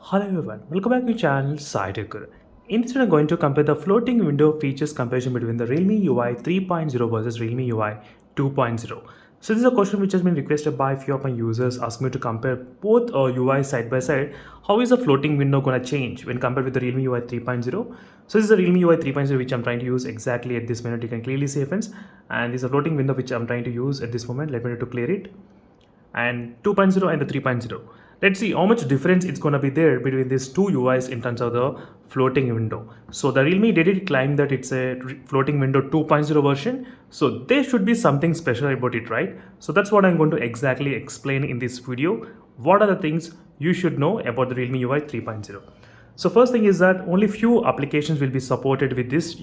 Hello everyone, welcome back to your channel SciTech. In this video, I'm going to compare the floating window features comparison between the Realme UI 3.0 versus Realme UI 2.0. So this is a question which has been requested by a few of my users asking me to compare both UI side by side. How is the floating window going to change when compared with the Realme UI 3.0? So this is the Realme UI 3.0 which I'm trying to use exactly at this minute. You can clearly see friends, and this is a floating window which I'm trying to use at this moment. Let me to clear it. And 2.0 and the 3.0. Let's see how much difference it's going to be there between these two UIs in terms of the floating window. So the Realme did claim that it's a floating window 2.0 version. So there should be something special about it, right? So that's what I'm going to exactly explain in this video. What are the things you should know about the Realme UI 3.0? So first thing is that only few applications will be supported with this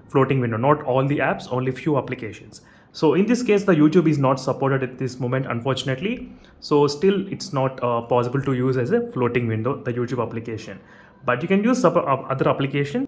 floating window, not all the apps, only few applications. So in this case, the YouTube is not supported at this moment, unfortunately. So still it's not possible to use as a floating window, the YouTube application. But you can use other applications.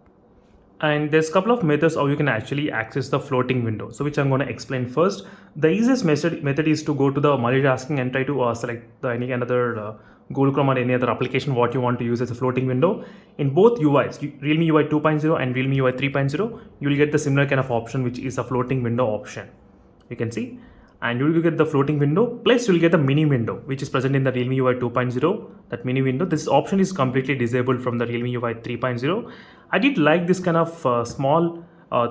And there's a couple of methods how you can actually access the floating window. So which I'm going to explain first. The easiest method is to go to the multitasking and try to select any another Google Chrome or any other application what you want to use as a floating window. In both UIs, Realme UI 2.0 and Realme UI 3.0, you will get the similar kind of option which is a floating window option. You can see, and you will get the floating window, plus you will get the mini window which is present in the Realme UI 2.0. That mini window, this option is completely disabled from the Realme UI 3.0. I did like this kind of small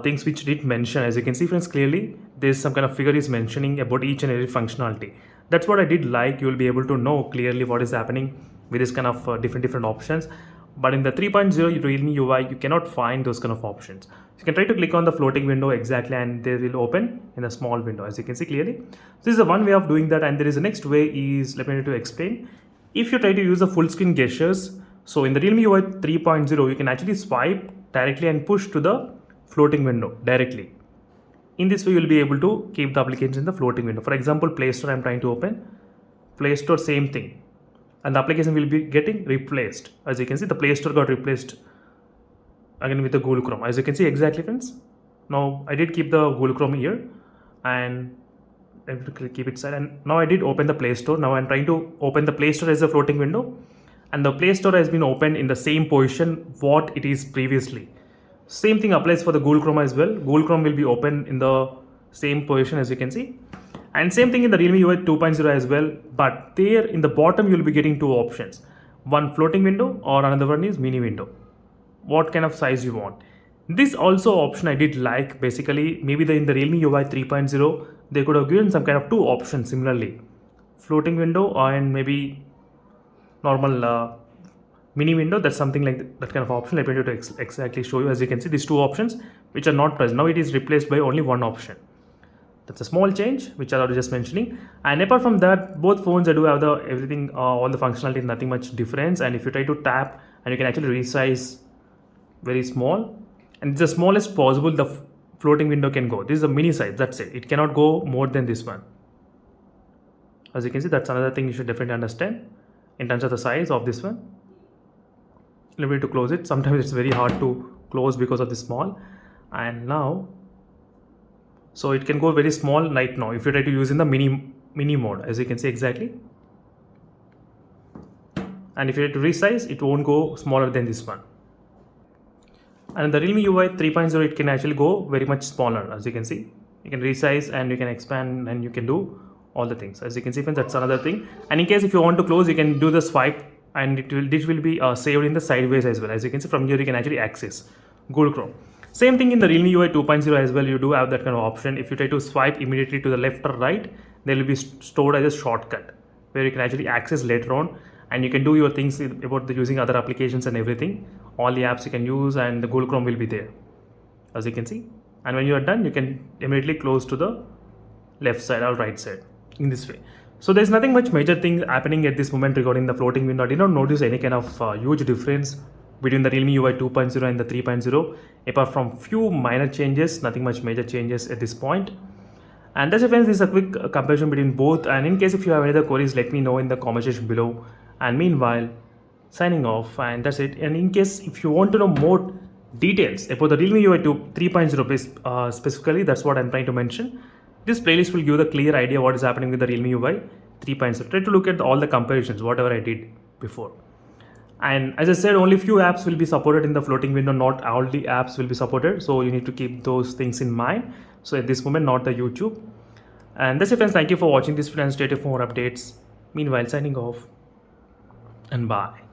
things which did mention. As you can see friends, clearly there's some kind of figure is mentioning about each and every functionality. That's what I did like. You will be able to know clearly what is happening with this kind of different options. But in the 3.0 Realme UI, you cannot find those kind of options. You can try to click on the floating window exactly, and they will open in a small window, as you can see clearly. So this is the one way of doing that, and there is a next way is, let me try to explain. If you try to use the full screen gestures, so in the Realme UI 3.0, you can actually swipe directly and push to the floating window directly. In this way, you will be able to keep the applications in the floating window. For example, Play Store I'm trying to open. Play Store, same thing. And the application will be getting replaced. As you can see, the Play Store got replaced again with the Google Chrome. As you can see exactly friends. Now I did keep the Google Chrome here and I have to keep it side. And now I did open the Play Store. Now I'm trying to open the Play Store as a floating window. And the Play Store has been opened in the same position what it is previously. Same thing applies for the Google Chrome as well. Google Chrome will be open in the same position as you can see. And same thing in the Realme UI 2.0 as well, but there in the bottom you'll be getting two options. One floating window or another one is mini window. What kind of size you want. This also option I did like. Basically, maybe in the Realme UI 3.0, they could have given some kind of two options similarly. Floating window and maybe normal mini window. That's something like that kind of option. Let me try to exactly show you. As you can see, these two options which are not present. Now it is replaced by only one option. That's a small change which I was just mentioning. And apart from that, both phones do have the everything, all the functionality, nothing much difference. And if you try to tap, and you can actually resize very small, and it's the smallest possible the floating window can go. This is a mini size, that's it. It cannot go more than this one. As you can see, that's another thing you should definitely understand in terms of the size of this one. Let me to close it. Sometimes it's very hard to close because of the small. And now, so it can go very small right now if you try to use in the mini mode, as you can see exactly. And if you try to resize, it won't go smaller than this one. And the Realme UI 3.0, it can actually go very much smaller. As you can see, you can resize and you can expand and you can do all the things. As you can see friends, that's another thing. And in case if you want to close, you can do the swipe, and this will be saved in the sideways as well. As you can see from here, you can actually access Google Chrome. Same thing in the Realme UI 2.0 as well. You do have that kind of option. If you try to swipe immediately to the left or right, they will be stored as a shortcut where you can actually access later on, and you can do your things about using other applications and everything. All the apps you can use, and the Google Chrome will be there, as you can see. And when you are done, you can immediately close to the left side or right side in this way. So there's nothing much major thing happening at this moment regarding the floating window. I did not notice any kind of huge difference between the Realme UI 2.0 and the 3.0, apart from few minor changes, nothing much major changes at this point. And that's it friends, this is a quick comparison between both. And in case if you have any other queries, let me know in the comment section below. And meanwhile, signing off, and that's it. And in case if you want to know more details about the Realme UI 3.0 specifically, that's what I'm trying to mention. This playlist will give the clear idea what is happening with the Realme UI 3.0. Try to look at all the comparisons, whatever I did before. And as I said, only few apps will be supported in the floating window, not all the apps will be supported, so you need to keep those things in mind. So at this moment, not the YouTube. And that's it, friends. Thank you for watching this video and stay tuned for more updates. Meanwhile, signing off and bye.